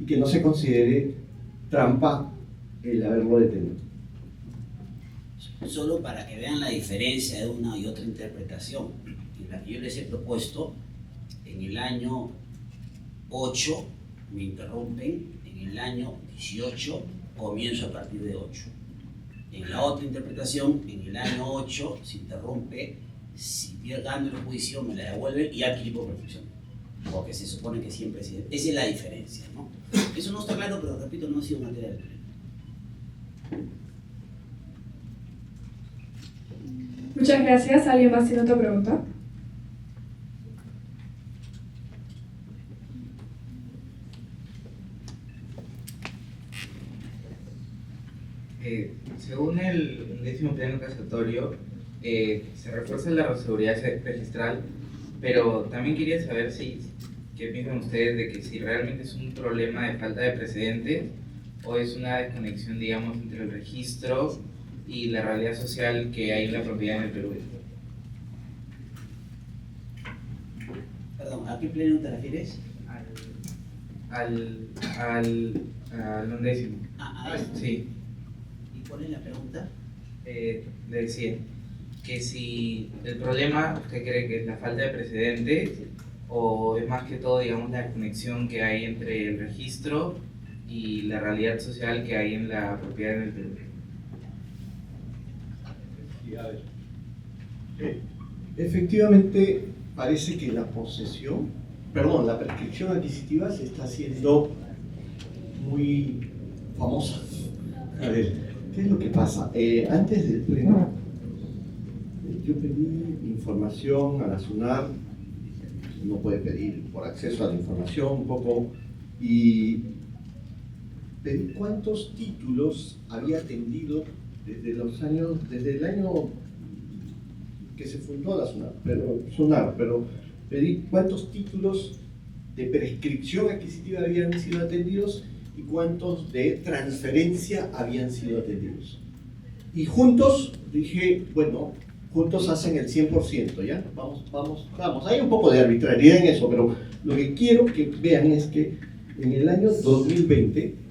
y que no se considere trampa el haberlo detenido. Solo para que vean la diferencia de una y otra interpretación, en la que yo les he propuesto, en el año 8 me interrumpen, en el año 18 comienzo a partir de 8. En la otra interpretación, en el año 8 se interrumpe, si gano el juicio me la devuelven y adquirí por perfección. Porque se supone que siempre es. Esa es la diferencia, ¿no? Eso no está claro, pero repito, no ha sido materia del pleno. Muchas gracias. ¿Alguien más tiene otra pregunta? Según el 11º pleno casatorio, se refuerza la seguridad registral, pero también quería saber qué piensan ustedes de que si realmente es un problema de falta de precedentes o es una desconexión, digamos, entre el registro y la realidad social que hay en la propiedad en el Perú. Perdón, ¿a qué pleno te refieres? Al 11º. Sí. ¿Y cuál es la pregunta? Le decía que si el problema usted cree que es la falta de precedentes o es más que todo, digamos, la desconexión que hay entre el registro y la realidad social que hay en la propiedad en el Perú. Efectivamente, parece que la prescripción adquisitiva se está haciendo muy famosa. A ver, ¿qué es lo que pasa? Antes del pleno, yo pedí información a la SUNAR, uno puede pedir por acceso a la información un poco, y pedí cuántos títulos había atendido desde el año que se fundó la SUNAR, pero pedí cuántos títulos de prescripción adquisitiva habían sido atendidos y cuántos de transferencia habían sido atendidos. Y juntos dije, bueno, juntos hacen el 100%, ¿ya? Vamos. Hay un poco de arbitrariedad en eso, pero lo que quiero que vean es que en el año 2020,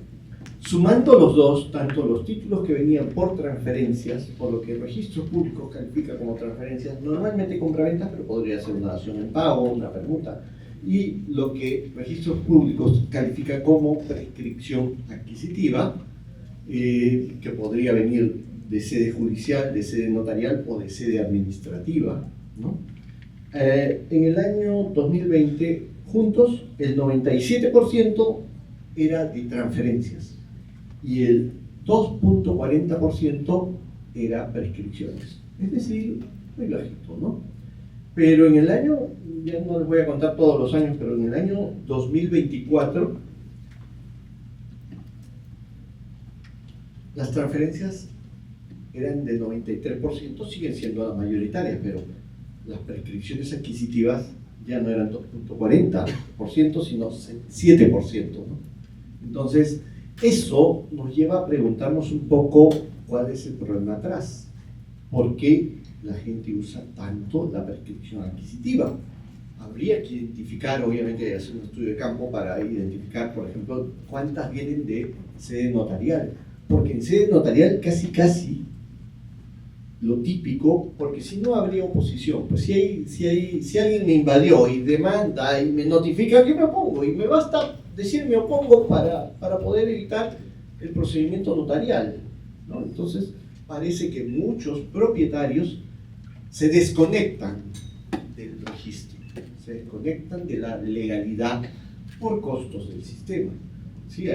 sumando los dos, tanto los títulos que venían por transferencias, por lo que registros públicos califica como transferencias, normalmente compraventas, pero podría ser una dación en pago, una permuta, y lo que registros públicos califica como prescripción adquisitiva, que podría venir de sede judicial, de sede notarial o de sede administrativa, ¿no? En el año 2020, juntos, el 97% era de transferencias y el 2.40% era prescripciones. Es decir, muy bajito, ¿no? Pero en el año, ya no les voy a contar todos los años, pero en el año 2024, las transferencias eran del 93%, siguen siendo las mayoritarias, pero las prescripciones adquisitivas ya no eran 2.40%, sino 7%, ¿no? Entonces, eso nos lleva a preguntarnos un poco cuál es el problema atrás. ¿Por qué la gente usa tanto la prescripción adquisitiva? Habría que identificar, obviamente, hacer un estudio de campo para identificar, por ejemplo, cuántas vienen de sede notarial. Porque en sede notarial casi lo típico, porque si no habría oposición. Pues si alguien me invadió y demanda y me notifica, que me opongo, y me basta decir me opongo para poder evitar el procedimiento notarial, ¿no? Entonces parece que muchos propietarios se desconectan del registro, se desconectan de la legalidad por costos del sistema. Sí,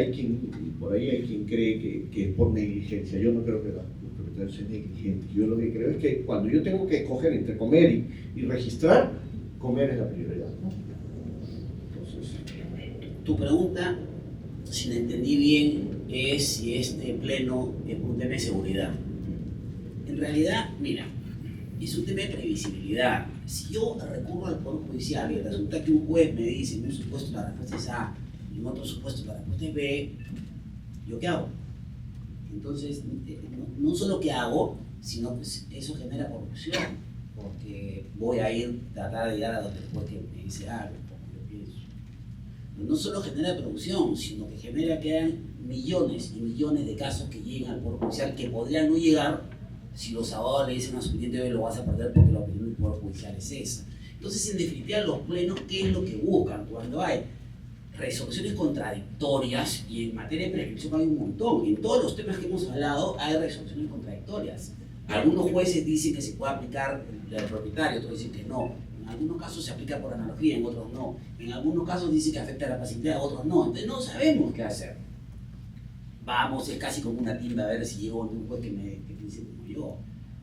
por ahí hay quien cree que es por negligencia. Yo no creo que los propietarios sean negligentes. Yo lo que creo es que cuando yo tengo que escoger entre comer y registrar, comer es la prioridad, ¿no? Entonces, tu pregunta, si la entendí bien, es si este pleno es un tema de seguridad. En realidad, mira, es un tema de previsibilidad. Si yo recurro al Poder Judicial y resulta que un juez me dice en un supuesto la respuesta es A y en otro supuesto la respuesta es B, ¿yo qué hago? Entonces, no solo qué hago, sino que eso genera corrupción, porque voy a tratar de llegar a donde el juez me dice algo, como yo pienso. no solo genera producción, sino que genera que hayan millones y millones de casos que lleguen al Poder Judicial que podrían no llegar si los abogados le dicen a su cliente: hoy lo vas a perder porque la opinión del Poder Judicial es esa. Entonces, en definitiva, los plenos, ¿qué es lo que buscan? Cuando hay resoluciones contradictorias, y en materia de prescripción hay un montón, en todos los temas que hemos hablado hay resoluciones contradictorias. Algunos jueces dicen que se puede aplicar la del propietario, otros dicen que no. En algunos casos se aplica por analogía, en otros no. En algunos casos dicen que afecta a la pasividad, otros no. Entonces no sabemos qué hacer. Vamos, es casi como una timba a ver si llegó un juez que piense como yo.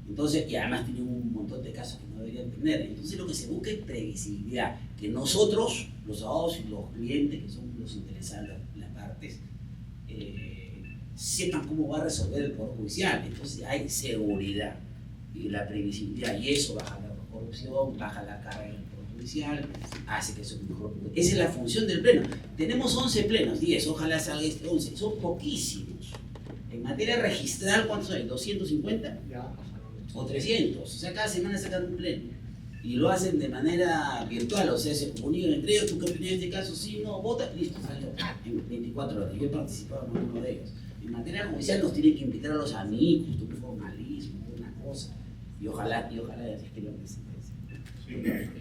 Entonces, y además tiene un montón de casos que no deberían tener. Entonces lo que se busca es previsibilidad, que nosotros, los abogados y los clientes, que son los interesados, las partes, sepan cómo va a resolver el Poder Judicial. Entonces hay seguridad y la previsibilidad, y eso baja la corrupción, baja la carga del Poder Judicial, hace que eso mejor. Esa es la función del pleno. Tenemos 11 plenos, 10, ojalá salga este 11, son poquísimos. En materia registral, ¿cuántos hay? ¿250? O 300, o sea, cada semana sacan un pleno y lo hacen de manera virtual, o sea, se comunican entre ellos: ¿tú qué opinas de este caso? Sí, no, vota, listo, salió en 24 horas. Yo he participado en uno de ellos. En materia judicial nos tienen que invitar a los amigos, un formalismo, una cosa, y ojalá así que lo presenten. Sí,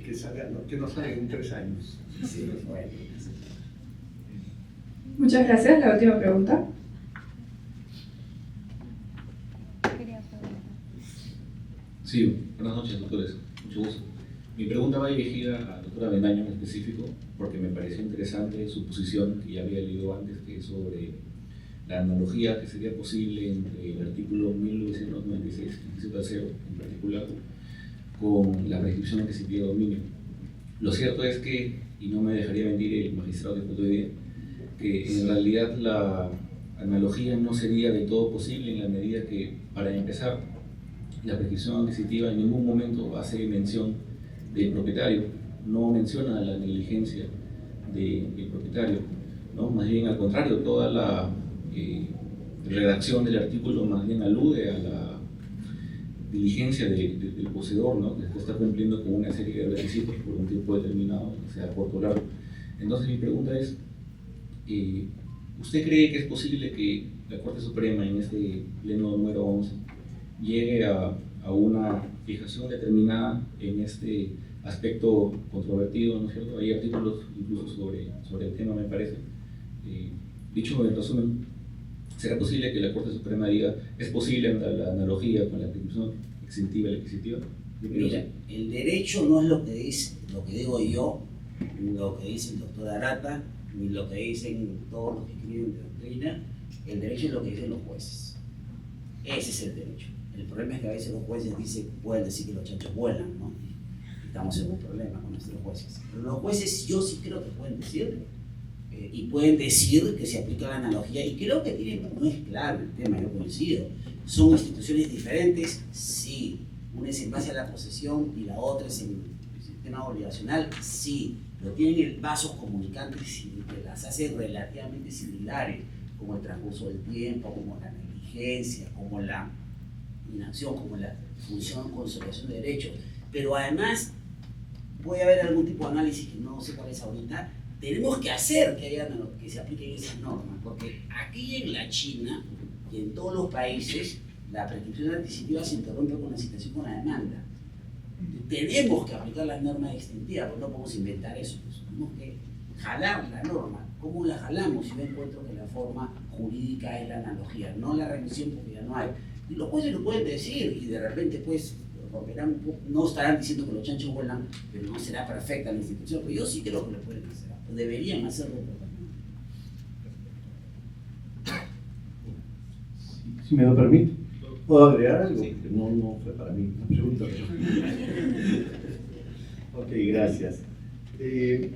que salga, ¿no? Que no salga en 3 años. Sí, bueno. Muchas gracias. La última pregunta. Sí, buenas noches, doctores. Mucho gusto. Mi pregunta va dirigida a la doctora Bendaño en específico, porque me pareció interesante su posición, que ya había leído antes, que es sobre la analogía que sería posible entre el artículo 1996, inciso tercero en particular, con la prescripción adquisitiva de dominio. Lo cierto es que, y no me dejaría mentir el magistrado que puso hoy día, que en realidad la analogía no sería del todo posible, en la medida que, para empezar, la prescripción adquisitiva en ningún momento hace mención del propietario, no menciona la negligencia del propietario, ¿no? Más bien al contrario, toda la redacción del artículo más bien alude a la diligencia del poseedor, ¿no? Que está cumpliendo con una serie de requisitos por un tiempo determinado, sea corto o largo. Entonces mi pregunta es, ¿usted cree que es posible que la Corte Suprema en este pleno número 11 llegue a una fijación determinada en este aspecto controvertido, ¿no es cierto? Hay artículos incluso sobre el tema, me parece. Dicho en resumen, ¿será posible que la Corte Suprema diga es posible la analogía con la prescripción exentiva y la adquisitiva? Mira, el derecho no es lo que dice, lo que digo yo, ni lo que dice el doctor Arata, ni lo que dicen todos los que escriben de doctrina. El derecho es lo que dicen los jueces. Ese es el derecho. El problema es que a veces los jueces pueden decir que los chanchos vuelan, ¿no? Estamos en un problema con nuestros jueces. Pero los jueces yo sí creo que pueden decir, y pueden decir que se aplica la analogía, y creo que no es claro el tema, yo coincido. Son instituciones diferentes, sí. Una es en base a la posesión y la otra es en el sistema obligacional, sí. Pero tienen vasos comunicantes que las hace relativamente similares, como el transcurso del tiempo, como la negligencia, como la inacción, como la función de consolidación de derechos. Pero además puede haber algún tipo de análisis que no sé cuál es ahorita. Tenemos que hacer que se apliquen esas normas, porque aquí en la China y en todos los países la prescripción adquisitiva se interrumpe con la citación con la demanda. Tenemos que aplicar las normas extintivas, porque no podemos inventar eso. Tenemos que jalar la norma. ¿Cómo la jalamos? Si yo encuentro que la forma jurídica es la analogía, no la remisión, porque ya no hay. Y los jueces lo pueden decir, y de repente pues romperán, no estarán diciendo que los chanchos vuelan, pero no será perfecta la institución. Pero yo sí creo que lo pueden hacer, deberían hacerlo. Si me lo permite, ¿puedo agregar algo? Sí. No fue para mí la pregunta. Ok, gracias. El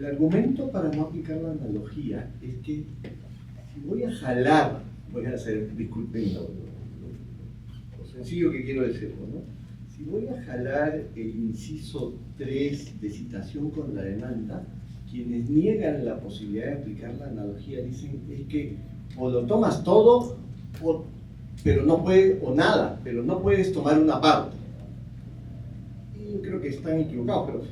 argumento para no aplicar la analogía es que si voy a jalar, voy a hacer, disculpen lo sencillo que quiero decirlo, ¿no? Si voy a jalar el inciso 3 de citación con la demanda, quienes niegan la posibilidad de aplicar la analogía dicen es que o lo tomas todo, pero no puedes, o nada, pero no puedes tomar una parte. Y yo creo que están equivocados, pero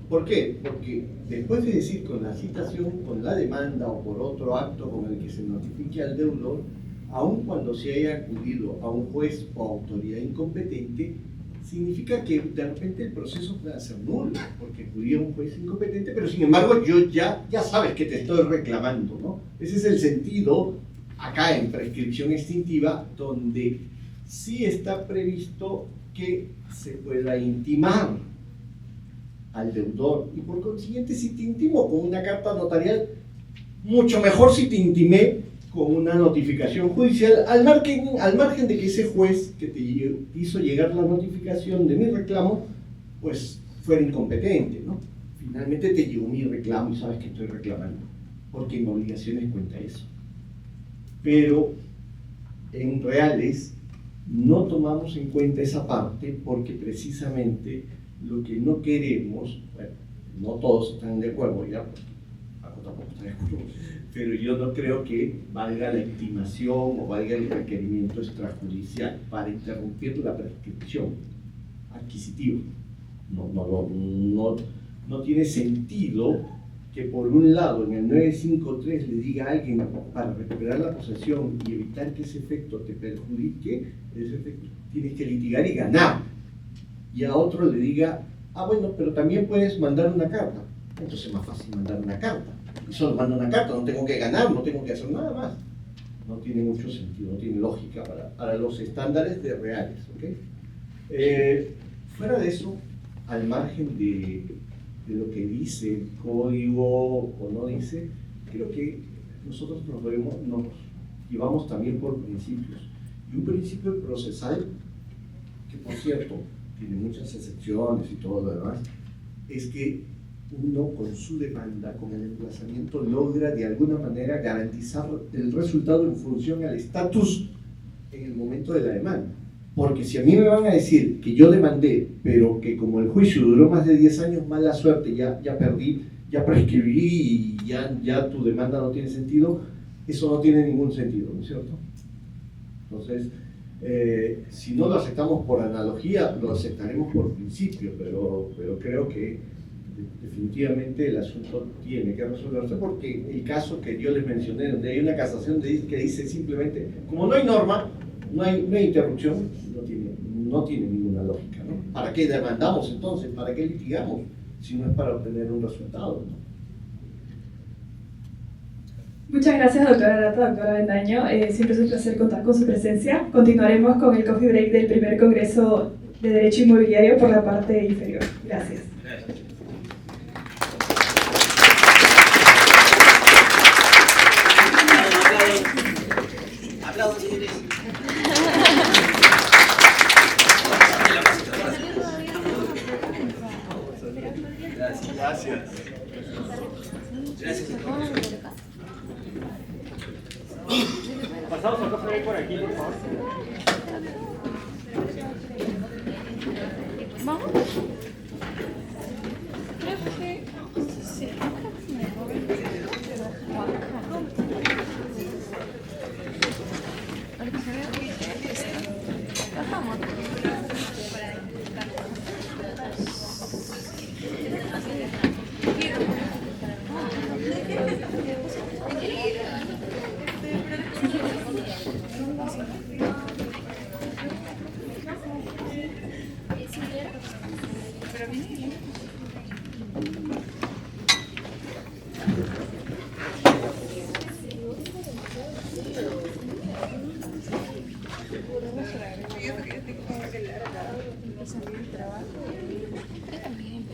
¿Por qué? Porque después de decir con la citación, con la demanda o por otro acto con el que se notifique al deudor, aun cuando se haya acudido a un juez o autoridad incompetente, significa que de repente el proceso pueda ser nulo, porque acudí a un juez incompetente, pero sin embargo yo ya sabes que te estoy reclamando, ¿no? Ese es el sentido acá en prescripción extintiva, donde sí está previsto que se pueda intimar al deudor, y por consiguiente si te intimo con una carta notarial, mucho mejor si te intimé con una notificación judicial, al margen de que ese juez que te hizo llegar la notificación de mi reclamo, pues fuera incompetente, ¿no? Finalmente te llegó mi reclamo y sabes que estoy reclamando, porque en obligaciones cuenta eso. Pero en reales no tomamos en cuenta esa parte porque precisamente lo que no queremos, bueno, no todos están de acuerdo, ya, Paco tampoco está de acuerdo, pero yo no creo que valga la intimación o valga el requerimiento extrajudicial para interrumpir la prescripción adquisitiva. No tiene sentido que por un lado en el 953 le diga a alguien para recuperar la posesión y evitar que ese efecto te perjudique, ese efecto tienes que litigar y ganar. Y a otro le diga, bueno, pero también puedes mandar una carta. Entonces es más fácil mandar una carta. Y solo mando una carta, no tengo que ganar, no tengo que hacer nada más. No tiene mucho sentido, no tiene lógica para los estándares de reales. ¿Okay? Fuera de eso, al margen de lo que dice el código o no dice, creo que nosotros nos llevamos también por principios. Y un principio procesal, que por cierto, tiene muchas excepciones y todo lo demás, es que uno con su demanda, con el emplazamiento, logra de alguna manera garantizar el resultado en función al estatus en el momento de la demanda. Porque si a mí me van a decir que yo demandé, pero que como el juicio duró más de 10 años, mala suerte, ya perdí, ya prescribí y ya tu demanda no tiene sentido, eso no tiene ningún sentido, ¿no es cierto? Entonces, si no lo aceptamos por analogía, lo aceptaremos por principio, pero creo que definitivamente el asunto tiene que resolverse, porque el caso que yo les mencioné, donde hay una casación que dice simplemente, como no hay norma, no hay interrupción, no tiene ninguna lógica, ¿no? ¿Para qué demandamos entonces? ¿Para qué litigamos? Si no es para obtener un resultado, ¿no? Muchas gracias, doctora Arata, doctora Avendaño. Siempre es un placer contar con su presencia. Continuaremos con el coffee break del primer Congreso de Derecho Inmobiliario por la parte inferior. Gracias. Aplausos, señores. Gracias. Pasamos al café por aquí, por favor. ¿Vamos? Creo que sí. Bajamos. Yo también.